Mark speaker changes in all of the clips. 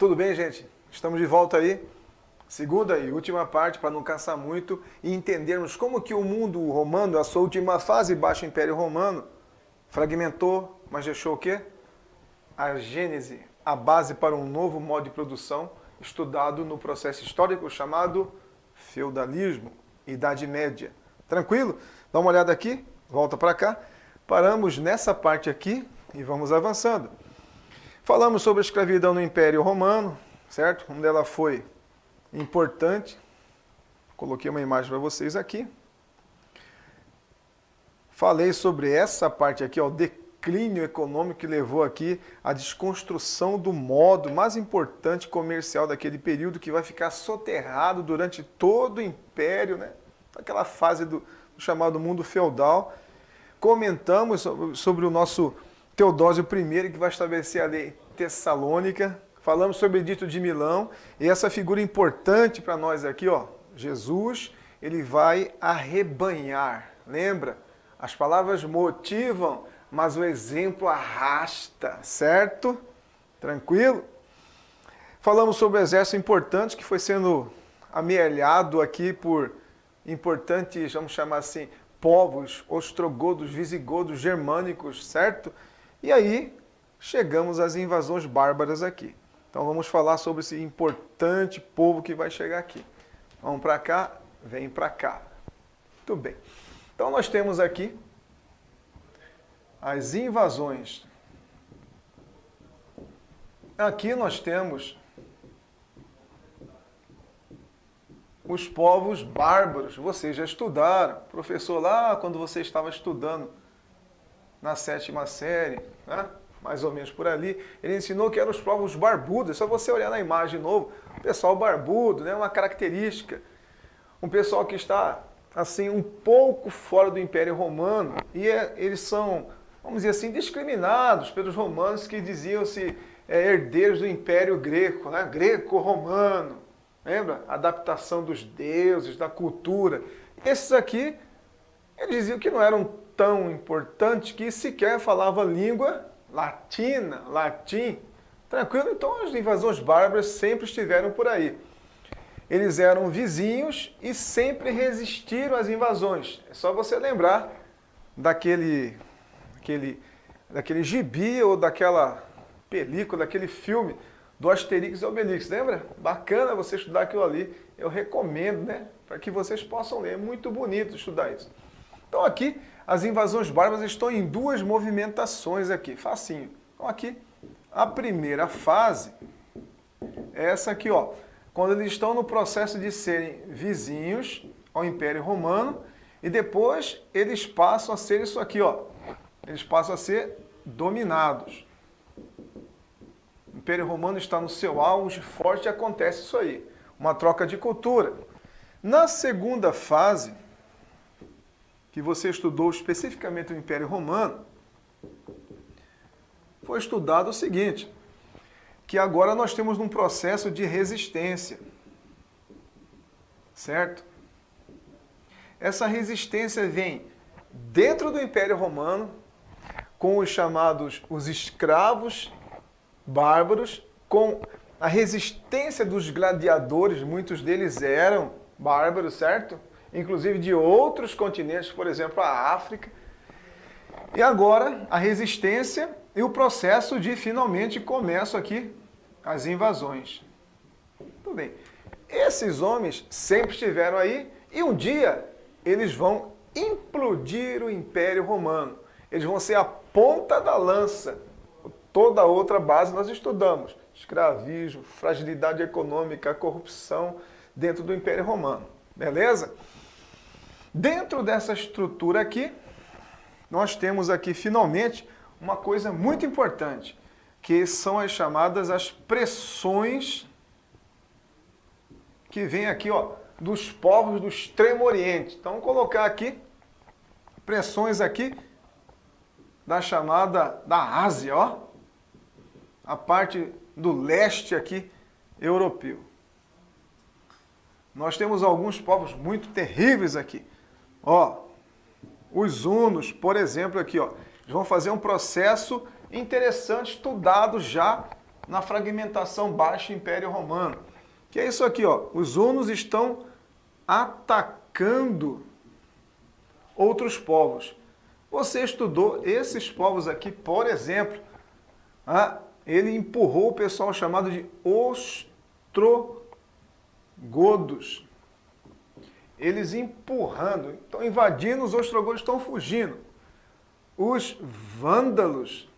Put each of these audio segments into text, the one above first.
Speaker 1: Tudo bem, gente? Estamos de volta aí. Segunda e última parte, para não cansar muito e entendermos como que o mundo romano, a sua última fase, Baixo Império Romano, fragmentou, mas deixou o quê? A gênese, a base para um novo modo de produção, estudado no processo histórico chamado feudalismo, Idade Média. Tranquilo? Dá uma olhada aqui, volta para cá. Paramos nessa parte aqui e vamos avançando. Falamos sobre a escravidão no Império Romano, certo? Onde ela foi importante. Coloquei uma imagem para vocês aqui. Falei sobre essa parte aqui, ó, o declínio econômico que levou aqui à desconstrução do modo mais importante comercial daquele período, que vai ficar soterrado durante todo o Império, né? Aquela fase do chamado mundo feudal. Comentamos sobre o nosso Teodósio I, que vai estabelecer a lei tessalônica. Falamos sobre o Edito de Milão. E essa figura importante para nós aqui, ó, Jesus, ele vai arrebanhar. Lembra? As palavras motivam, mas o exemplo arrasta, certo? Tranquilo? Falamos sobre o exército importante que foi sendo amealhado aqui por importantes, vamos chamar assim, povos ostrogodos, visigodos, germânicos, certo? E aí chegamos às invasões bárbaras aqui. Então vamos falar sobre esse importante povo que vai chegar aqui. Vamos para cá, vem para cá. Muito bem. Então nós temos aqui as invasões. Aqui nós temos os povos bárbaros. Vocês já estudaram. Professor, lá quando você estava estudando na 7ª série, né? Mais ou menos por ali, ele ensinou que eram os povos barbudos. É só você olhar na imagem de novo. O pessoal barbudo, né? Uma característica. Um pessoal que está, assim, um pouco fora do Império Romano. E eles são, vamos dizer assim, discriminados pelos romanos que diziam-se herdeiros do Império Greco, né? Greco-romano. Lembra? Adaptação dos deuses, da cultura. Esses aqui, eles diziam que não eram tão importantes, que sequer falavam língua latina, latim. Tranquilo? Então as invasões bárbaras sempre estiveram por aí. Eles eram vizinhos e sempre resistiram às invasões. É só você lembrar daquele gibi ou daquela película, daquele filme do Asterix e Obelix, lembra? Bacana você estudar aquilo ali. Eu recomendo, né? Para que vocês possam ler. É muito bonito estudar isso. Então aqui, as invasões bárbaras estão em duas movimentações aqui. Facinho. Então aqui, a primeira fase é essa aqui, ó. Quando eles estão no processo de serem vizinhos ao Império Romano e depois eles passam a ser isso aqui, ó. Eles passam a ser dominados. O Império Romano está no seu auge forte e acontece isso aí. Uma troca de cultura. Na segunda fase, que você estudou especificamente o Império Romano, foi estudado o seguinte, que agora nós temos um processo de resistência. Certo? Essa resistência vem dentro do Império Romano, com os chamados os escravos bárbaros, com a resistência dos gladiadores, muitos deles eram bárbaros, certo? Inclusive de outros continentes, por exemplo, a África. E agora a resistência e o processo de finalmente começam aqui as invasões. Tudo bem. Esses homens sempre estiveram aí e um dia eles vão implodir o Império Romano. Eles vão ser a ponta da lança. Toda a outra base nós estudamos. Escravismo, fragilidade econômica, corrupção dentro do Império Romano. Beleza? Dentro dessa estrutura aqui, nós temos aqui finalmente uma coisa muito importante, que são as chamadas as pressões que vêm aqui, ó, dos povos do Extremo Oriente. Então, vamos colocar aqui pressões aqui da chamada da Ásia, ó, a parte do leste aqui europeu. Nós temos alguns povos muito terríveis aqui. Ó, os hunos, por exemplo, aqui, ó, eles vão fazer um processo interessante, estudado já na fragmentação Baixo Império Romano. Que é isso aqui, ó. Os hunos estão atacando outros povos. Você estudou esses povos aqui, por exemplo, ele empurrou o pessoal chamado de ostrogodos. Eles empurrando, estão invadindo, os ostrogodos estão fugindo. Os vândalos.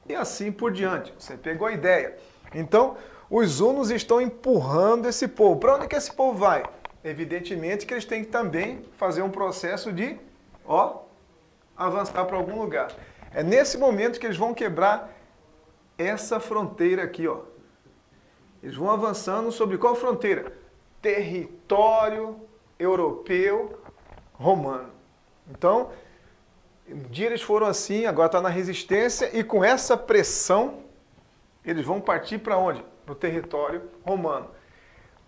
Speaker 1: E assim por diante. Você pegou a ideia. Então, os hunos estão empurrando esse povo. Para onde que esse povo vai? Evidentemente que eles têm que também fazer um processo de, avançar para algum lugar. É nesse momento que eles vão quebrar essa fronteira aqui, ó. Eles vão avançando sobre qual fronteira? Território europeu romano. Então, um dia eles foram assim, agora está na resistência, e com essa pressão, eles vão partir para onde? Para o território romano.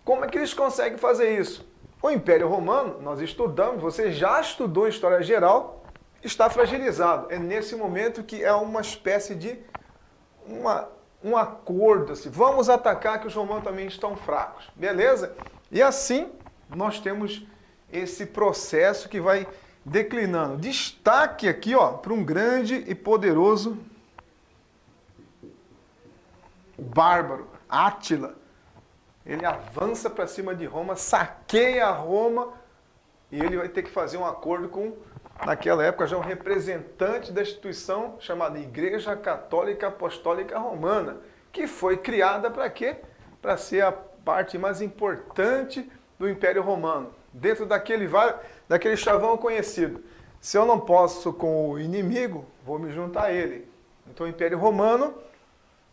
Speaker 1: Como é que eles conseguem fazer isso? O Império Romano, nós estudamos, você já estudou História Geral, está fragilizado. É nesse momento que é uma espécie de um acordo, assim, vamos atacar que os romanos também estão fracos, beleza? E assim nós temos esse processo que vai declinando. Destaque aqui, ó, para um grande e poderoso bárbaro, Átila. Ele avança para cima de Roma, saqueia Roma e ele vai ter que fazer um acordo com, naquela época, já um representante da instituição chamada Igreja Católica Apostólica Romana, que foi criada para quê? Para ser a parte mais importante do Império Romano. Dentro daquele chavão conhecido. Se eu não posso com o inimigo, vou me juntar a ele. Então o Império Romano,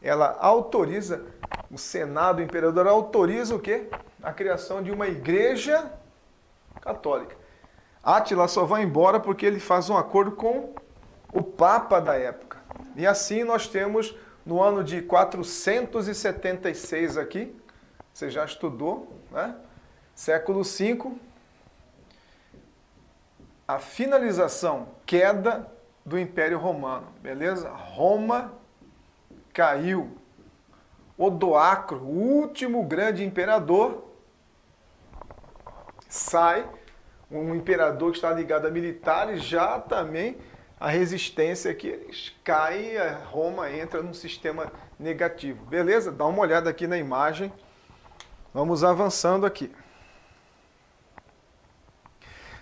Speaker 1: ela autoriza, o Senado, o imperador autoriza o quê? A criação de uma igreja católica. Átila só vai embora porque ele faz um acordo com o Papa da época. E assim nós temos, no ano de 476 aqui, você já estudou, né? Século V, a finalização, queda do Império Romano, beleza? Roma caiu. Odoacro, o último grande imperador, sai, um imperador que está ligado a militares, já também a resistência aqui cai, a Roma entra num sistema negativo. Beleza? Dá uma olhada aqui na imagem. Vamos avançando aqui.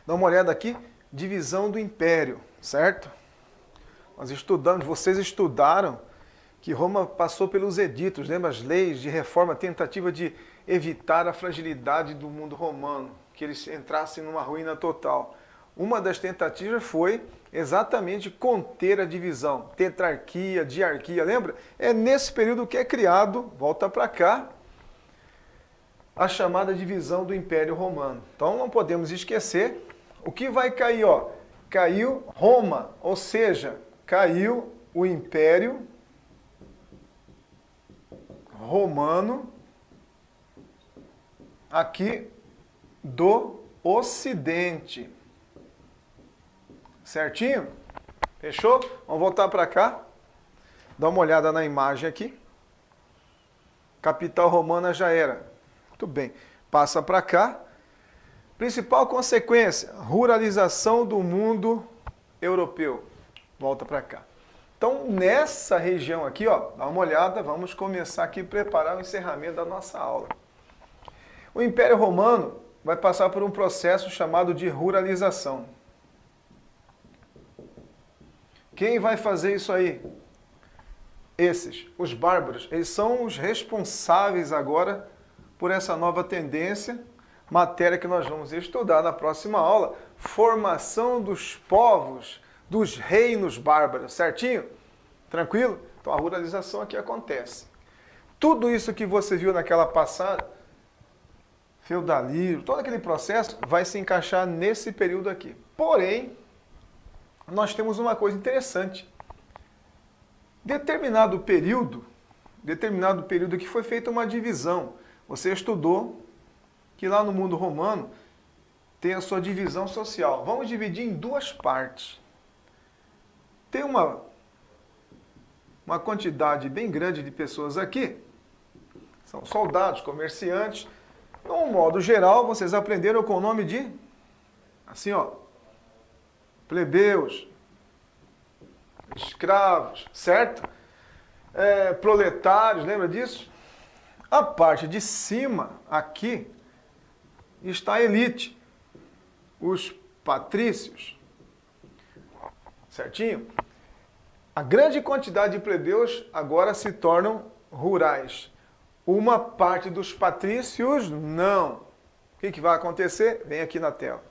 Speaker 1: Dá uma olhada aqui, divisão do império, certo? Nós estudamos, vocês estudaram que Roma passou pelos editos, lembra as leis de reforma, tentativa de evitar a fragilidade do mundo romano, que eles entrassem numa ruína total. Uma das tentativas foi exatamente conter a divisão, tetrarquia, diarquia, lembra? É nesse período que é criado, volta para cá, a chamada divisão do Império Romano. Então não podemos esquecer, o que vai cair, ó? Caiu Roma, ou seja, caiu o Império Romano aqui do Ocidente. Certinho? Fechou? Vamos voltar para cá. Dá uma olhada na imagem aqui. Capital romana já era. Muito bem. Passa para cá. Principal consequência, ruralização do mundo europeu. Volta para cá. Então, nessa região aqui, ó, dá uma olhada, vamos começar aqui a preparar o encerramento da nossa aula. O Império Romano vai passar por um processo chamado de ruralização. Quem vai fazer isso aí? Esses, os bárbaros, eles são os responsáveis agora por essa nova tendência, matéria que nós vamos estudar na próxima aula, formação dos povos, dos reinos bárbaros, certinho? Tranquilo? Então a ruralização aqui acontece. Tudo isso que você viu naquela passada, feudalismo, todo aquele processo vai se encaixar nesse período aqui. Porém, nós temos uma coisa interessante. Determinado período que foi feita uma divisão. Você estudou que lá no mundo romano tem a sua divisão social. Vamos dividir em duas partes. Tem uma uma quantidade bem grande de pessoas aqui. São soldados, comerciantes. De um modo geral, vocês aprenderam com o nome de, assim ó, plebeus, escravos, certo? Proletários, lembra disso? A parte de cima, aqui, está a elite, os patrícios, certinho? A grande quantidade de plebeus agora se tornam rurais. Uma parte dos patrícios, não. O que vai acontecer? Vem aqui na tela.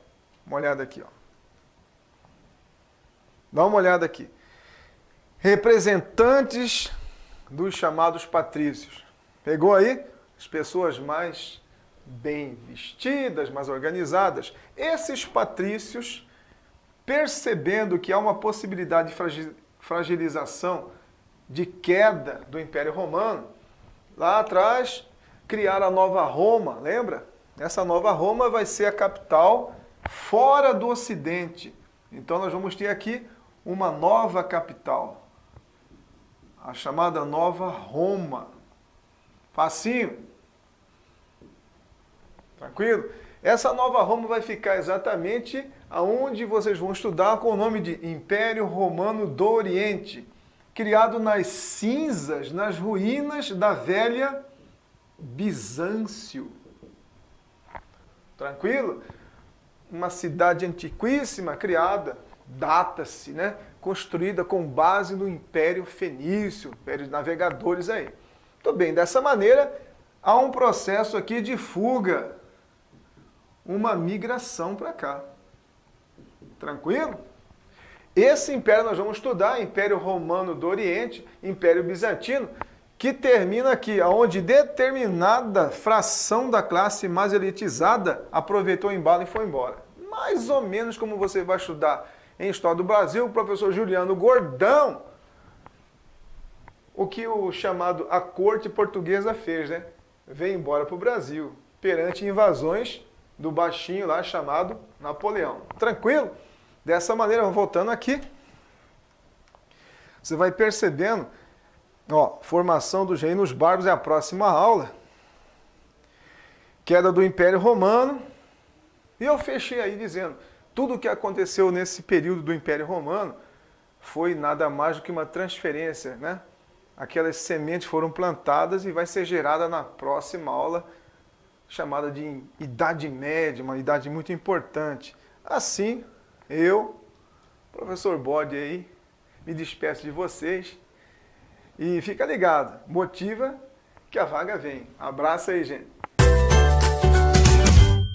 Speaker 1: Uma olhada aqui, ó. Dá uma olhada aqui. Representantes dos chamados patrícios. Pegou aí? As pessoas mais bem vestidas, mais organizadas. Esses patrícios, percebendo que há uma possibilidade de fragilização, de queda do Império Romano, lá atrás criaram a Nova Roma, lembra? Essa Nova Roma vai ser a capital fora do Ocidente. Então nós vamos ter aqui uma nova capital, a chamada Nova Roma. Facinho? Tranquilo? Essa Nova Roma vai ficar exatamente aonde vocês vão estudar com o nome de Império Romano do Oriente, criado nas cinzas, nas ruínas da velha Bizâncio. Tranquilo? Uma cidade antiquíssima criada, data-se, né? Construída com base no Império Fenício, Império de Navegadores aí. Muito bem, dessa maneira há um processo aqui de fuga, uma migração para cá. Tranquilo? Esse império nós vamos estudar, Império Romano do Oriente, Império Bizantino, que termina aqui, onde determinada fração da classe mais elitizada aproveitou o embalo e foi embora. Mais ou menos como você vai estudar em História do Brasil, o professor Juliano Gordão, o que o chamado a corte portuguesa fez, né? Veio embora para o Brasil, perante invasões do baixinho lá chamado Napoleão. Tranquilo? Dessa maneira, voltando aqui, você vai percebendo, ó, formação dos reinos bárbaros é a próxima aula, queda do Império Romano, e eu fechei aí dizendo, tudo o que aconteceu nesse período do Império Romano foi nada mais do que uma transferência, né? Aquelas sementes foram plantadas e vai ser gerada na próxima aula, chamada de Idade Média, uma idade muito importante. Assim, eu, professor Bode aí, me despeço de vocês e fica ligado, motiva que a vaga vem. Abraço aí, gente.